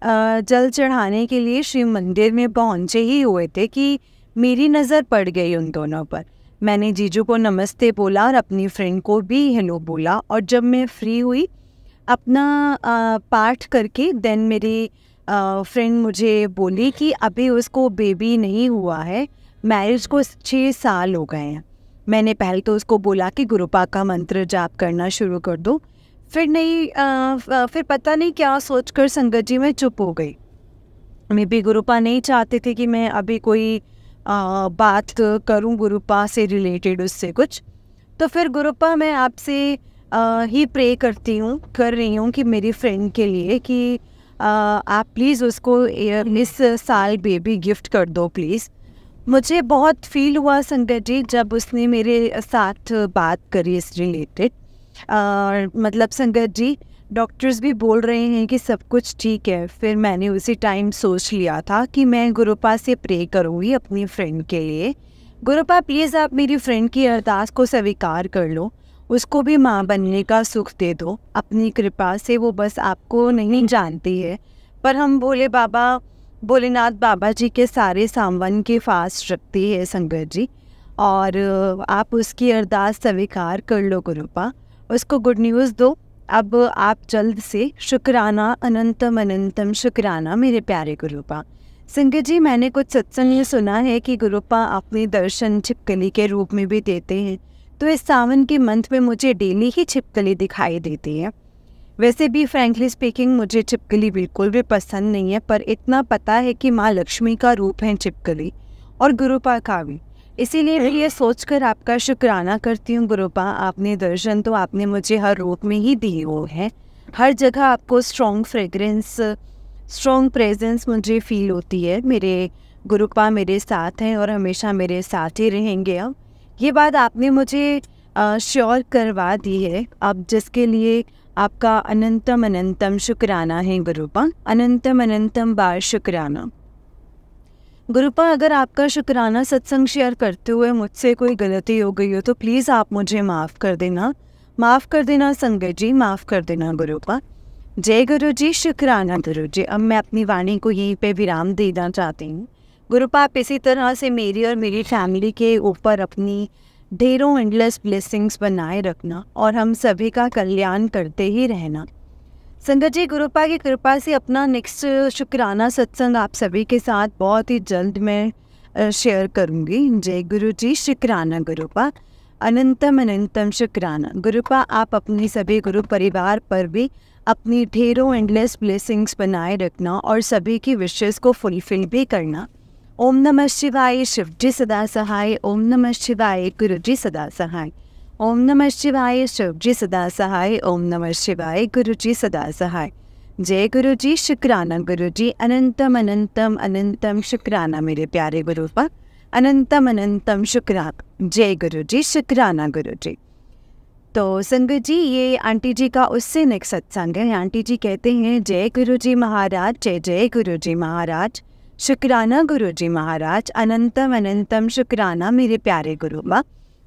जल चढ़ाने के लिए शिव मंदिर में पहुँचे ही हुए थे कि मेरी नज़र पड़ गई उन दोनों पर। मैंने जीजू को नमस्ते बोला और अपनी फ्रेंड को भी हेलो बोला और जब मैं फ्री हुई अपना पाठ करके देन मेरी फ्रेंड मुझे बोली कि अभी उसको बेबी नहीं हुआ है, मैरिज को 6 साल हो गए हैं। मैंने पहले तो उसको बोला कि गुरुपा का मंत्र जाप करना शुरू कर दो, फिर पता नहीं क्या सोचकर संगत जी मैं चुप हो गई। मैं भी गुरुपा नहीं चाहते थे कि मैं अभी कोई बात करूं गुरुपा से रिलेटेड उससे कुछ। तो फिर गुरुपा मैं आपसे ही प्रे कर रही हूँ कि मेरी फ्रेंड के लिए कि आप प्लीज़ उसको इस साल बेबी गिफ्ट कर दो प्लीज़। मुझे बहुत फील हुआ संगत जी जब उसने मेरे साथ बात करी इस रिलेटेड। मतलब संगत जी, डॉक्टर्स भी बोल रहे हैं कि सब कुछ ठीक है। फिर मैंने उसी टाइम सोच लिया था कि मैं गुरुपा से प्रे करूँगी अपनी फ्रेंड के लिए। गुरुपा प्लीज़ आप मेरी फ्रेंड की अरदास को स्वीकार कर लो, उसको भी माँ बनने का सुख दे दो अपनी कृपा से। वो बस आपको नहीं जानती है, पर हम भोलेनाथ बाबा जी के सारे सावन के फास्ट रखती है संगत जी, और आप उसकी अरदास स्वीकार कर लो गुरुपा, उसको गुड न्यूज़ दो। अब आप जल्द से शुक्राना, अनंतम अनंतम शुक्राना मेरे प्यारे गुरुपा। संगत जी, मैंने कुछ सत्संग में सुना है कि गुरुपा अपने दर्शन छिपकली के रूप में भी देते हैं। तो इस सावन के मंथ में मुझे डेली ही छिपकली दिखाई देती है। वैसे भी फ्रैंकली स्पीकिंग मुझे छिपकली बिल्कुल भी पसंद नहीं है, पर इतना पता है कि माँ लक्ष्मी का रूप है छिपकली और गुरुपा का भी। इसीलिए मैं ये सोचकर आपका शुक्राना करती हूँ गुरुपा। आपने दर्शन तो आपने मुझे हर रूप में ही दी हो है, हर जगह आपको स्ट्रॉन्ग फ्रेगरेंस, स्ट्रॉन्ग प्रेजेंस मुझे फील होती है। मेरे गुरुपा मेरे साथ हैं और हमेशा मेरे साथ ही रहेंगे। अब ये बात आपने मुझे श्योर करवा दी है, अब जिसके लिए आपका अनंतम अनंतम शुक्राना है गुरुपा, अनंतम अनंतम बार शुक्राना। गुरुपा, अगर आपका शुक्राना सत्संग शेयर करते हुए मुझसे कोई गलती हो गई हो तो प्लीज़ आप मुझे माफ़ कर देना संगत जी, माफ़ कर देना गुरुपा। जय गुरु जी, शुक्राना गुरु जी। अब मैं अपनी वाणी को यहीं पे विराम देना चाहती हूँ। गुरुपा, आप इसी तरह से मेरी और मेरी फैमिली के ऊपर अपनी ढेरों एंडलेस ब्लेसिंग्स बनाए रखना और हम सभी का कल्याण करते ही रहना। संगत जी, गुरुपा की कृपा से अपना नेक्स्ट शुक्राना सत्संग आप सभी के साथ बहुत ही जल्द मैं शेयर करूँगी। जय गुरु जी, शुक्राना गुरुपा, अनंतम अनंतम शुक्राना गुरुपा। आप अपनी सभी गुरु परिवार पर भी अपनी ढेरों एंडलेस ब्लेसिंग्स बनाए रखना और सभी की विशेष को फुलफिल भी करना। ओम नमः शिवाय, शिव जी सदा सहाय। ओम नमः शिवाय, गुरु जी सदा सहाय। ओम नमः शिवाय, शिव जी सदा सहाय। ओम नमः शिवाय, गुरु जी सदा सहाय। जय गुरु जी, शुक्राना गुरु जी, अनंतम अनंतम अनंतम शुक्राना मेरे प्यारे गुरुपा, अनंतम अनंतम शुक्राना। जय गुरु जी, शुक्राना गुरु जी। तो संगत जी, ये आंटी जी का उससे नेक्स्ट सत्संग है। आंटी जी कहते हैं, जय गुरु जी महाराज, जय जय गुरु जी महाराज, शुक्राना गुरु जी महाराज, अनंतम अनंतम शुक्राना मेरे प्यारे गुरुपा,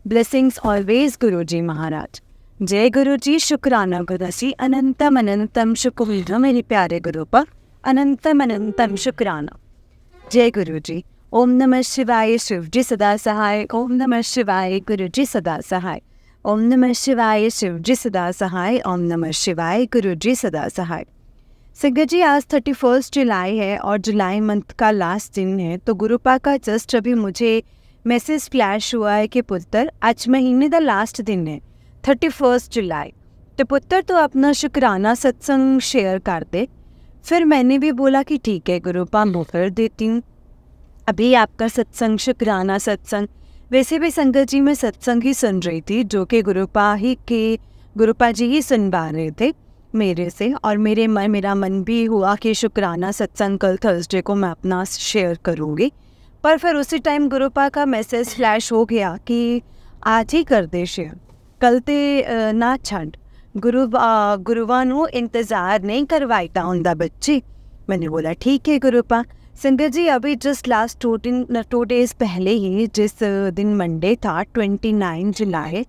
ब्लेसिंग्स ऑलवेज गुरु जी महाराज। जय गुरु जी, शुक्राना गुरु जी, अनंतम अनंतम शुक्राना मेरे प्यारे गुरुपा, अनंतम अनंतम शुक्राना। जय गुरु जी। ओम नमः शिवाय, शिव जी सदा सहाय। ओम नमः शिवाय, गुरु जी सदा सहाय। ओम नमः शिवाय, शिव जी सदा सहाय। ओम नमः शिवाय, गुरु जी सदा सहाय। संगत जी, आज 31 जुलाई है और जुलाई मंथ का लास्ट दिन है। तो गुरुपा का जस्ट अभी मुझे मैसेज फ्लैश हुआ है कि पुत्र आज महीने का लास्ट दिन है 31 जुलाई। तो पुत्र तो अपना शुक्राना सत्संग शेयर कर दे। फिर मैंने भी बोला कि ठीक है गुरुपा, मैं कर देती हूँ अभी आपका सत्संग, शुक्राना सत्संग। वैसे भी संगत जी मैं सत्संग ही सुन रही थी जो कि गुरुपा जी ही सुनवा रहे थे मेरे से, और मेरा मन भी हुआ कि शुक्राना सत्संग कल थर्सडे को मैं अपना शेयर करूँगी। पर फिर उसी टाइम गुरुपा का मैसेज फ्लैश हो गया कि आज ही कर दे शेयर, कल ते ना छड़, गुरुवा नू इंतज़ार नहीं करवाईता हुंदा बच्ची। मैंने बोला ठीक है गुरुपा। संगत जी, अभी जस्ट लास्ट 2 डेज़ पहले ही, जिस दिन मंडे था 29 जुलाई,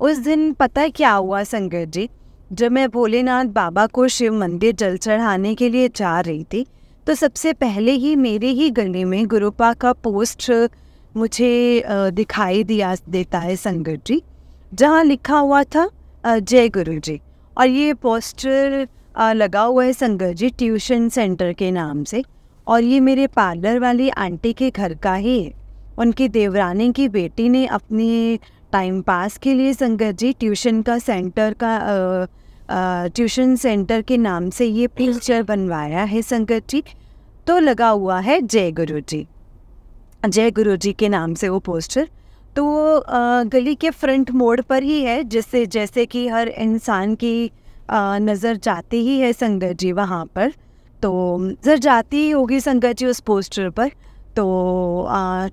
उस दिन पता है क्या हुआ संगत जी? जब मैं भोलेनाथ बाबा को शिव मंदिर जल चढ़ाने के लिए जा रही थी तो सबसे पहले ही मेरे ही गले में गुरुपा का पोस्ट मुझे दिखाई देता है संगत जी, जहाँ लिखा हुआ था जय गुरु जी। और ये पोस्टर लगा हुआ है संगत जी ट्यूशन सेंटर के नाम से, और ये मेरे पार्लर वाली आंटी के घर का ही है। उनकी देवरानी की बेटी ने अपने टाइम पास के लिए संगत जी ट्यूशन सेंटर के नाम से ये पिक्चर बनवाया है संगत जी। तो लगा हुआ है जय गुरु जी के नाम से वो पोस्टर। तो गली के फ्रंट मोड़ पर ही है, जैसे कि हर इंसान की नज़र जाती ही है संगत जी वहाँ पर। तो नज़र जाती ही होगी संगत जी उस पोस्टर पर, तो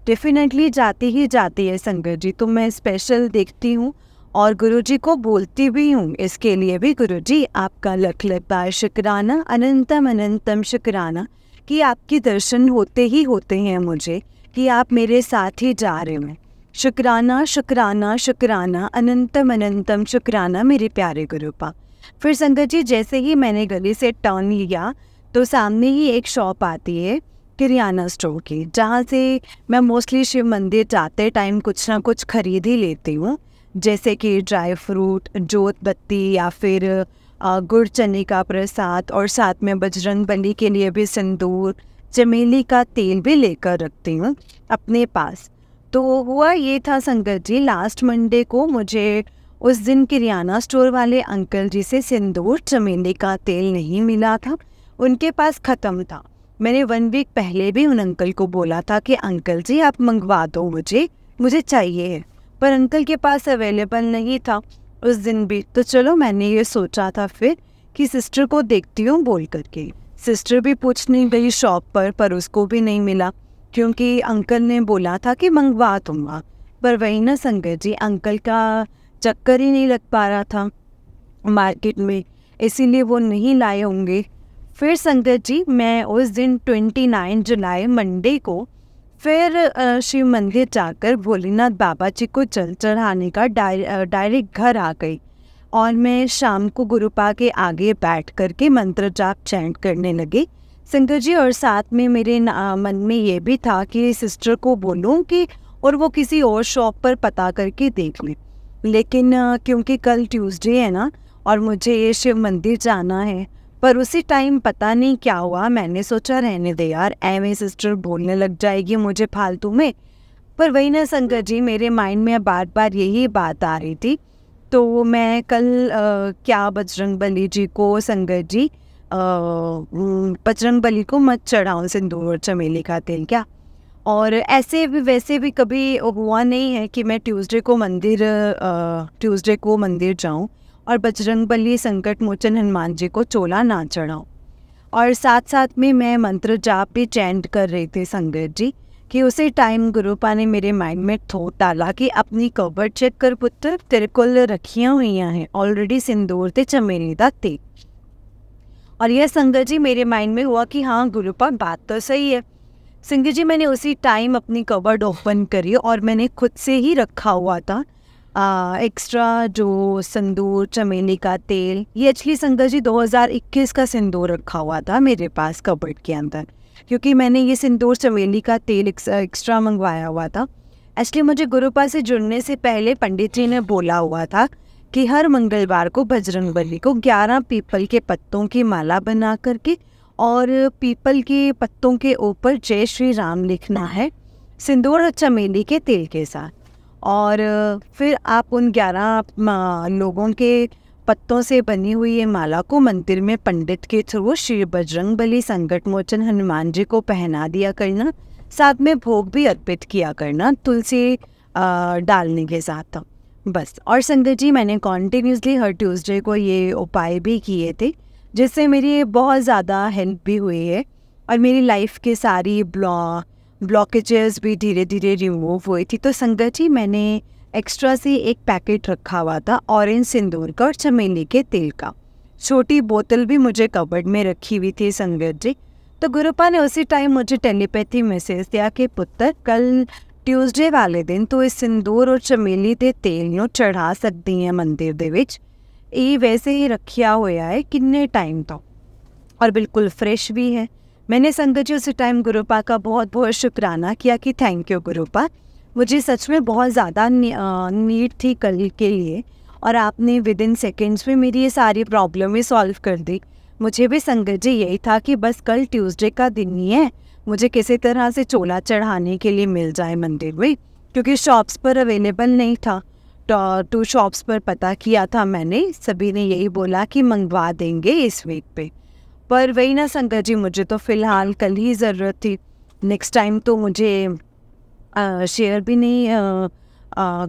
डेफिनेटली जाती है संगत जी। तो मैं स्पेशल देखती हूँ और गुरुजी को बोलती भी हूँ। इसके लिए भी गुरुजी आपका लख बार शुक्राना, अनंतम अनंतम शुक्राना कि आपके दर्शन होते ही होते हैं मुझे, कि आप मेरे साथ ही जा रहे हैं। शुक्राना शुक्राना शुक्राना, अनंतम अनंतम शुक्राना मेरे प्यारे गुरुपा। फिर संगत जी, जैसे ही मैंने गली से टर्न लिया तो सामने ही एक शॉप आती है किरियाना स्टोर की, जहाँ से मैं मोस्टली शिव मंदिर जाते टाइम कुछ ना कुछ खरीद ही लेती हूँ, जैसे कि ड्राई फ्रूट, जोत बत्ती, या फिर गुड़ चने का प्रसाद, और साथ में बजरंग बली के लिए भी सिंदूर, चमेली का तेल भी लेकर रखती हूँ अपने पास। तो हुआ ये था संगत जी, लास्ट मंडे को मुझे उस दिन किरियाना स्टोर वाले अंकल जी से सिंदूर, चमेली का तेल नहीं मिला था, उनके पास ख़त्म था। मैंने 1 वीक पहले भी उन अंकल को बोला था कि अंकल जी आप मंगवा दो, मुझे चाहिए है, पर अंकल के पास अवेलेबल नहीं था उस दिन भी। तो चलो मैंने ये सोचा था फिर कि सिस्टर को देखती हूँ बोल करके। सिस्टर भी पूछने गई शॉप पर उसको भी नहीं मिला, क्योंकि अंकल ने बोला था कि मंगवा दूँगा। पर वही ना संगत जी, अंकल का चक्कर ही नहीं लग पा रहा था मार्केट में, इसीलिए वो नहीं लाए होंगे। फिर संगत जी, मैं उस दिन 29 जुलाई मंडे को फिर शिव मंदिर जाकर भोलेनाथ बाबा जी को जल चढ़ाने का डायरेक्ट घर आ गई, और मैं शाम को गुरुपा के आगे बैठ करके मंत्र जाप चैंट करने लगी संगत जी। और साथ में मेरे मन में ये भी था कि सिस्टर को बोलूँ कि और वो किसी और शॉप पर पता करके देख लें, लेकिन क्योंकि कल ट्यूसडे है ना और मुझे ये शिव मंदिर जाना है। पर उसी टाइम पता नहीं क्या हुआ, मैंने सोचा रहने दे यार, एवं सिस्टर बोलने लग जाएगी मुझे फालतू में। पर वही ना संगत जी, मेरे माइंड में बार बार यही बात आ रही थी। तो मैं कल क्या बजरंग बली जी को संगत जी बजरंग बली को मत चढ़ाऊँ सिंदूर और चमेली का तेल क्या। और ऐसे भी वैसे भी कभी हुआ नहीं है कि मैं ट्यूसडे को मंदिर जाऊँ और बजरंग बली संकट मोचन हनुमान जी को चोला ना चढ़ाऊँ। और साथ साथ में मैं मंत्र जाप भी चैंट कर रही थी संगत जी, कि उसी टाइम गुरुपा ने मेरे माइंड में थोट डाला कि अपनी कबर्ड चेक कर पुत्र, तेरे को रखियाँ हुई हैं ऑलरेडी सिंदूर ते चमेली दा तेल। और यह संगत जी मेरे माइंड में हुआ कि हाँ गुरुपा बात तो सही है। संगत जी, मैंने उसी टाइम अपनी कबर्ड ओपन करी और मैंने खुद से ही रखा हुआ था एक्स्ट्रा जो सिंदूर चमेली का तेल। ये एक्चुअली संगत जी 2021 का सिंदूर रखा हुआ था मेरे पास कबर्ड के अंदर, क्योंकि मैंने ये सिंदूर चमेली का तेल एक्स्ट्रा मंगवाया हुआ था। एक्चुअली मुझे गुरुपा से जुड़ने से पहले पंडित जी ने बोला हुआ था कि हर मंगलवार को बजरंगबली को 11 पीपल के पत्तों की माला बना करके और पीपल के पत्तों के ऊपर जय श्री राम लिखना है सिंदूर और चमेली के तेल के साथ। और फिर आप उन 11 लोगों के पत्तों से बनी हुई ये माला को मंदिर में पंडित के थ्रू श्री बजरंगबली संकट मोचन हनुमान जी को पहना दिया करना। साथ में भोग भी अर्पित किया करना तुलसी डालने के साथ बस। और संगत जी, मैंने कॉन्टिन्यूसली हर ट्यूसडे को ये उपाय भी किए थे, जिससे मेरी बहुत ज़्यादा हेल्प भी हुई है और मेरी लाइफ के सारी ब्लॉकेजेस भी धीरे धीरे रिमूव हुई थी। तो संगत जी, मैंने एक्स्ट्रा से एक पैकेट रखा हुआ था ऑरेंज सिंदूर का और चमेली के तेल का। छोटी बोतल भी मुझे कबर्ड में रखी हुई थी संगत जी। तो गुरुपा ने उसी टाइम मुझे टेलीपैथी मैसेज दिया कि पुत्र, कल ट्यूसडे वाले दिन तो इस सिंदूर और चमेली के तेल ਨੂੰ चढ़ा सकती हैं मंदिर ਦੇ ਵਿੱਚ। ये वैसे ही रखिया होया है कितने टाइम तो, और बिल्कुल फ्रेश भी है। मैंने संगत जी उसी टाइम गुरुपा का बहुत बहुत शुक्राना किया कि थैंक यू गुरुपा, मुझे सच में बहुत ज़्यादा नीड थी कल के लिए, और आपने विद इन सेकेंड्स में मेरी ये सारी प्रॉब्लम ही सॉल्व कर दी। मुझे भी संगत जी यही था कि बस कल ट्यूसडे का दिन ही है, मुझे किसी तरह से चोला चढ़ाने के लिए मिल जाए मंदिर में, क्योंकि शॉप्स पर अवेलेबल नहीं था। तो 2 शॉप्स पर पता किया था मैंने, सभी ने यही बोला कि मंगवा देंगे इस वीक पे। पर वही ना संगत जी, मुझे तो फ़िलहाल कल ही ज़रूरत थी। नेक्स्ट टाइम तो मुझे शेयर भी नहीं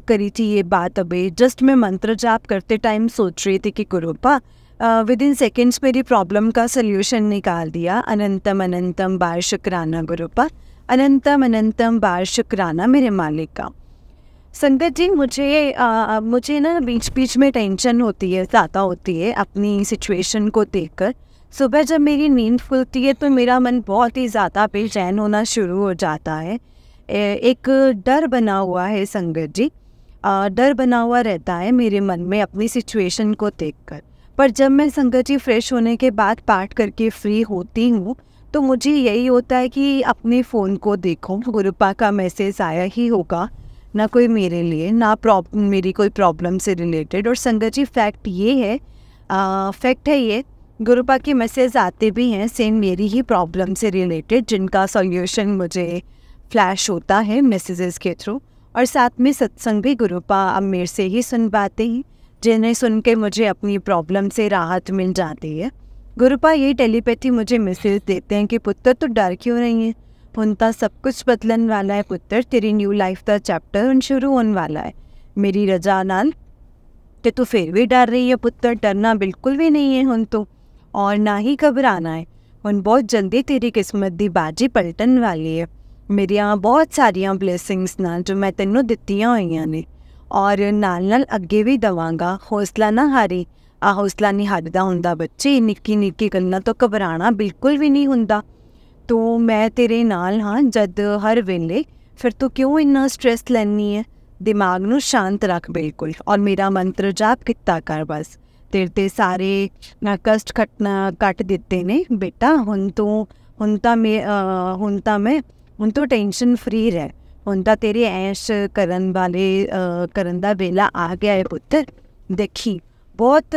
करी थी ये बात। अभी जस्ट मैं मंत्र जाप करते टाइम सोच रही थी कि गुरुपा विद इन सेकेंड्स मेरी प्रॉब्लम का सल्यूशन निकाल दिया। अनंतम अनंतम बार शुक्राना गुरुपा, अनंतम अनंतम बार शुक्राना मेरे मालिक का। संगत जी, मुझे ना बीच बीच में टेंशन होती है, ज़्यादा होती है अपनी सिचुएशन को देखकर। सुबह जब मेरी नींद खुलती है तो मेरा मन बहुत ही ज़्यादा बेचैन होना शुरू हो जाता है। एक डर बना हुआ है संगत जी, डर बना हुआ रहता है मेरे मन में अपनी सिचुएशन को देखकर। पर जब मैं संगत जी फ्रेश होने के बाद पाठ करके फ्री होती हूँ तो मुझे यही होता है कि अपने फ़ोन को देखो, गुरुपा का मैसेज आया ही होगा, ना कोई मेरे लिए, ना मेरी कोई प्रॉब्लम से रिलेटेड। और संगत जी फैक्ट है ये, गुरुपा के मैसेज आते भी हैं सेम मेरी ही प्रॉब्लम से रिलेटेड, जिनका सॉल्यूशन मुझे फ्लैश होता है मैसेजेस के थ्रू। और साथ में सत्संग भी गुरुपा अब मेरे से ही सुनवाते हैं, जिन्हें सुन के मुझे अपनी प्रॉब्लम से राहत मिल जाती है। गुरुपा ये टेलीपैथी मुझे मैसेज देते हैं कि पुत्र तो डर क्यों रही है, उनका सब कुछ बदलन वाला है पुत्र, तेरी न्यू लाइफ का चैप्टर उन शुरू होने वाला है मेरी रजा नाल। ते तू फिर भी डर रही है पुत्र, डरना बिल्कुल भी नहीं है हुन तो, और ना ही घबराना है। हुन बहुत जल्दी तेरी किस्मत दी बाजी पलटन वाली है। मेरिया बहुत सारिया ब्लेसिंग्स नाल जो मैं तेनों दित्तियां होईयां ने, और नाल नाल अगे भी दवांगा। हौसला ना हारी, हौसला नहीं हारदा हुंदा बच्चे, निक्की निक्की गल्लां तो घबराना बिल्कुल भी नहीं हुंदा। तो मैं तेरे नाल हाँ जद हर वेले, फिर तू क्यों इन्ना स्ट्रेस लैनी है, दिमाग नू शांत रख बिल्कुल, और मेरा मंत्र जाप किता कर बस। तेरे ते सारे कष्ट कट दिते ने बेटा, हुन तो टेंशन फ्री रह, हुन तो तेरे ऐश करन दा वेला आ गया है पुत्र। देखी बहुत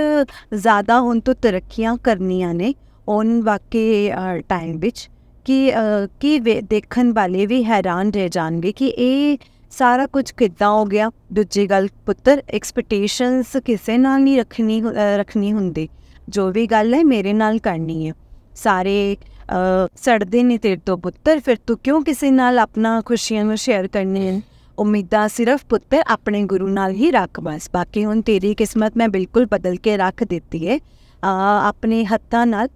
ज़्यादा हुन तो तरक्कियां करनियां ने उन वाके टाइम विच कि देखन वाले भी हैरान रह जाएंगे कि ये सारा कुछ किद्दां हो गया। दूजी गल पुत्र, एक्सपैक्टेशंस किसे नाल नहीं रखनी हुंदी, जो भी गल है मेरे नाल करनी है। सारे सड़दे नहीं तेरे तो पुत्र, फिर तू क्यों किसी नाल अपना खुशियां में शेयर करनी है। उम्मीदां सिर्फ पुत्र अपने गुरु नाल ही रख बस, बाकी हुन तेरी किस्मत मैं बिल्कुल बदल के रख देती है अपने हत्थां नाल।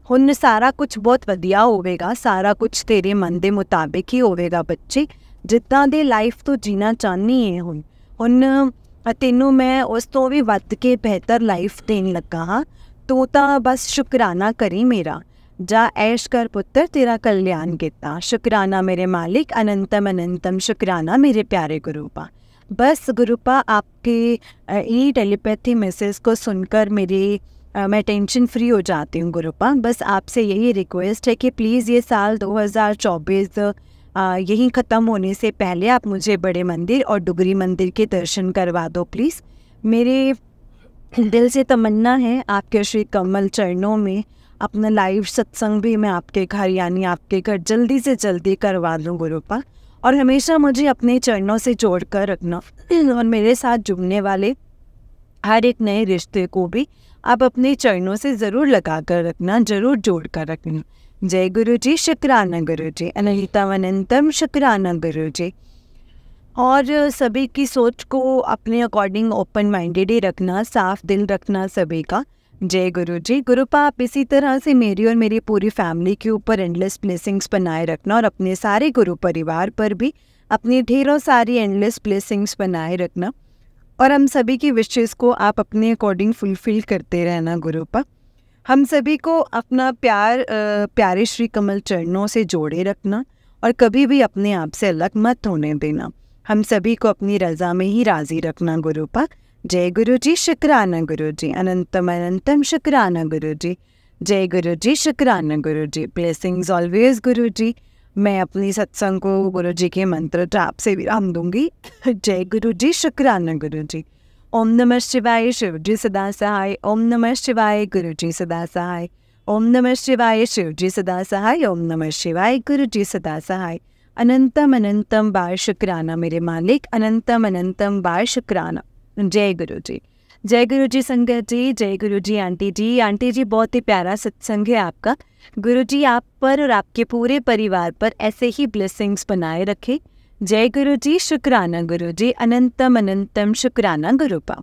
हुन सारा कुछ बहुत वधिया होवेगा, सारा कुछ तेरे मन के मुताबिक ही होवेगा बच्चे, जिद्दां दे लाइफ तो जीना चाहनी है। हुन तेनों मैं उस तो भी वध के बेहतर लाइफ देन लगा हाँ, तू तां बस शुकराना करी मेरा, जा ऐश कर पुत्र, तेरा कल्याण किता। शुकराना मेरे मालिक, अनंतम अनंतम शुकराना मेरे प्यारे गुरुपा। बस गुरुपा आपके ये टेलीपैथी मैसेज को सुनकर मैं टेंशन फ्री हो जाती हूँ गुरुपा। बस आपसे यही रिक्वेस्ट है कि प्लीज़ ये साल 2024 यही ख़त्म होने से पहले आप मुझे बड़े मंदिर और डुगरी मंदिर के दर्शन करवा दो प्लीज़। मेरे दिल से तमन्ना है आपके श्री कमल चरणों में अपना लाइव सत्संग भी मैं आपके घर यानी आपके घर जल्दी से जल्दी करवा दूँ गुरुपा। और हमेशा मुझे अपने चरणों से जोड़ कर रखना और मेरे साथ जुड़ने वाले हर एक नए रिश्ते को भी आप अपने चरणों से ज़रूर लगा कर रखना, ज़रूर जोड़ कर रखना। जय गुरु जी, शुक्राना गुरु जी, अनंतम अनंतम शुक्राना गुरु जी। और सभी की सोच को अपने अकॉर्डिंग ओपन माइंडेड ही रखना, साफ दिल रखना सभी का। जय गुरु जी। गुरुपा आप इसी तरह से मेरी और मेरी पूरी फैमिली के ऊपर एंडलेस ब्लेसिंग्स बनाए रखना और अपने सारे गुरु परिवार पर भी अपनी ढेरों सारी एंडलेस ब्लेसिंग्स बनाए रखना। और हम सभी की विशेस को आप अपने अकॉर्डिंग फुलफिल करते रहना गुरुपा। हम सभी को अपना प्यार प्यारे श्री कमल चरणों से जोड़े रखना और कभी भी अपने आप से अलग मत होने देना। हम सभी को अपनी रज़ा में ही राज़ी रखना गुरुपा। जय गुरु जी, शुक्राना गुरु जी, अनंतम अनंतम शुक्राना गुरु जी। जय गुरु जी, शुक्राना गुरु जी। ब्लेसिंग्स ऑलवेज गुरु जी। मैं अपनी सत्संग को गुरु जी के मंत्र जाप से विराम दूंगी। जय गुरु जी, शुक्राना गुरु जी। ओम नमः शिवाय, शिव जी सदा सहाय। ओम नमः शिवाय, गुरु जी सदा सहाय। ओम नमः शिवाय, शिव जी सदा सहाय। ओम नमः शिवाय, गुरु जी सदा सहाय। अनंतम अनंतम बार शुक्राना मेरे मालिक, अनंतम अनंतम बार शुक्राना। जय गुरु जी। जय गुरु जी संगत जी, जय गुरु जी आंटी जी। आंटी जी बहुत ही प्यारा सत्संग है आपका। गुरु जी आप पर और आपके पूरे परिवार पर ऐसे ही ब्लेसिंग्स बनाए रखे। जय गुरु जी, शुक्राना गुरु जी, अनंतम अनंतम शुक्राना गुरुपा।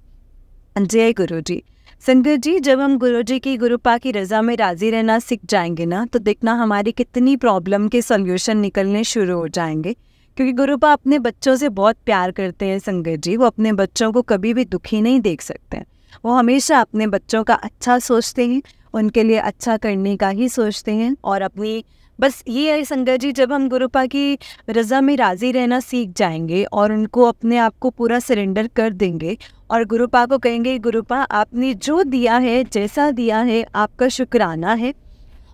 जय गुरु जी। संगत जी जब हम गुरु जी की गुरुपा की रज़ा में राज़ी रहना सीख जाएंगे ना, तो देखना हमारी कितनी प्रॉब्लम के सॉल्यूशन निकलने शुरू हो जाएंगे। क्योंकि गुरुपा अपने बच्चों से बहुत प्यार करते हैं संगत जी। वो अपने बच्चों को कभी भी दुखी नहीं देख सकते हैं। वो हमेशा अपने बच्चों का अच्छा सोचते हैं, उनके लिए अच्छा करने का ही सोचते हैं। और अपनी बस ये है संगत जी, जब हम गुरुपा की रज़ा में राज़ी रहना सीख जाएंगे और उनको अपने आप को पूरा सरेंडर कर देंगे और गुरुपा को कहेंगे गुरुपा आपने जो दिया है, जैसा दिया है, आपका शुक्राना है।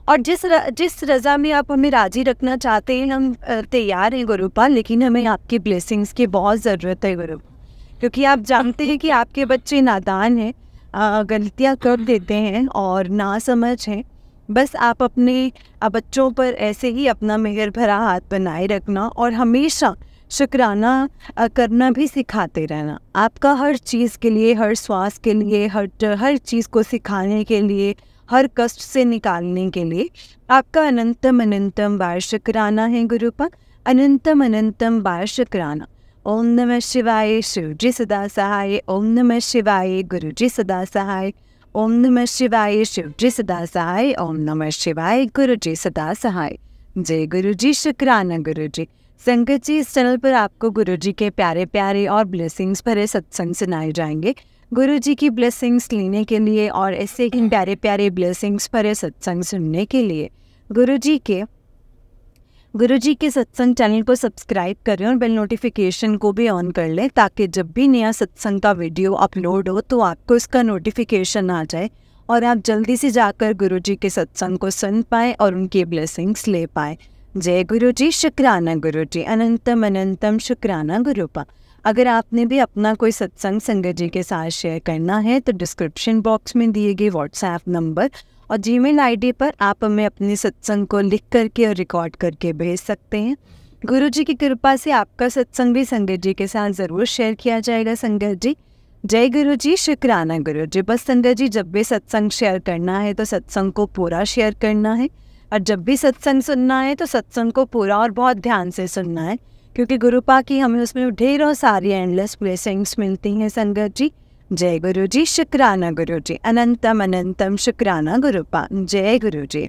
और जिस रज़ा में आप हमें राज़ी रखना चाहते हैं हम तैयार हैं गुरुपा, लेकिन हमें आपकी ब्लेसिंग्स की बहुत ज़रूरत है गुरु। क्योंकि आप जानते हैं कि आपके बच्चे नादान हैं, गलतियां कर देते हैं और नासमझ हैं। बस आप अपने बच्चों पर ऐसे ही अपना मेहर भरा हाथ बनाए रखना और हमेशा शुक्राना करना भी सिखाते रहना। आपका हर चीज़ के लिए, हर श्वास के लिए, हर चीज़ को सिखाने के लिए, हर कष्ट से निकालने के लिए आपका अनंतम अनंतम बार शुक्राना है गुरुपा। अनंतम अनंतम बार शुक्राना। ओम नमः शिवाय, शिव जी सदा सहाय। ओम नमः शिवाय, गुरु जी सदा सहाय। ओम नमः शिवाय, शिव जी सदा सहाय। ओम नमः शिवाय, गुरु जी सदा सहाय। जय गुरु जी, शुक्राना गुरु जी। संगत जी इस चैनल पर आपको गुरु जी के प्यारे प्यारे और ब्लेसिंग्स भरे सत्संग सुनाए जाएंगे। गुरु जी की ब्लेसिंग्स लेने के लिए और ऐसे ही प्यारे प्यारे ब्लेसिंग्स भरे सत्संग सुनने के लिए गुरु जी के सत्संग चैनल को सब्सक्राइब करें और बेल नोटिफिकेशन को भी ऑन कर लें, ताकि जब भी नया सत्संग का वीडियो अपलोड हो तो आपको इसका नोटिफिकेशन आ जाए और आप जल्दी से जाकर गुरु जी के सत्संग को सुन पाएँ और उनकी ब्लेसिंग्स ले पाएँ। जय गुरु जी, शुक्राना गुरु जी, अनंतम अनंतम शुक्राना गुरुपा। अगर आपने भी अपना कोई सत्संग संगत जी के साथ शेयर करना है तो डिस्क्रिप्शन बॉक्स में दिए गए व्हाट्सएप नंबर और जीमेल आईडी पर आप हमें अपने सत्संग को लिख करके और रिकॉर्ड करके भेज सकते हैं। गुरु जी की कृपा से आपका सत्संग भी संगत जी के साथ ज़रूर शेयर किया जाएगा संगत जी। जय गुरु जी, शुक्राना गुरु जी। बस संगत जी जब भी सत्संग शेयर करना है तो सत्संग को पूरा शेयर करना है और जब भी सत्संग सुनना है तो सत्संग को पूरा और बहुत ध्यान से सुनना है, क्योंकि गुरुपा की हमें उसमें ढेरों सारी एंडलेस ब्लेसिंग्स मिलती हैं संगत जी। जय गुरु जी, शुक्राना गुरु जी, अनंतम अनंतम शुक्राना गुरुपा। जय गुरु जी।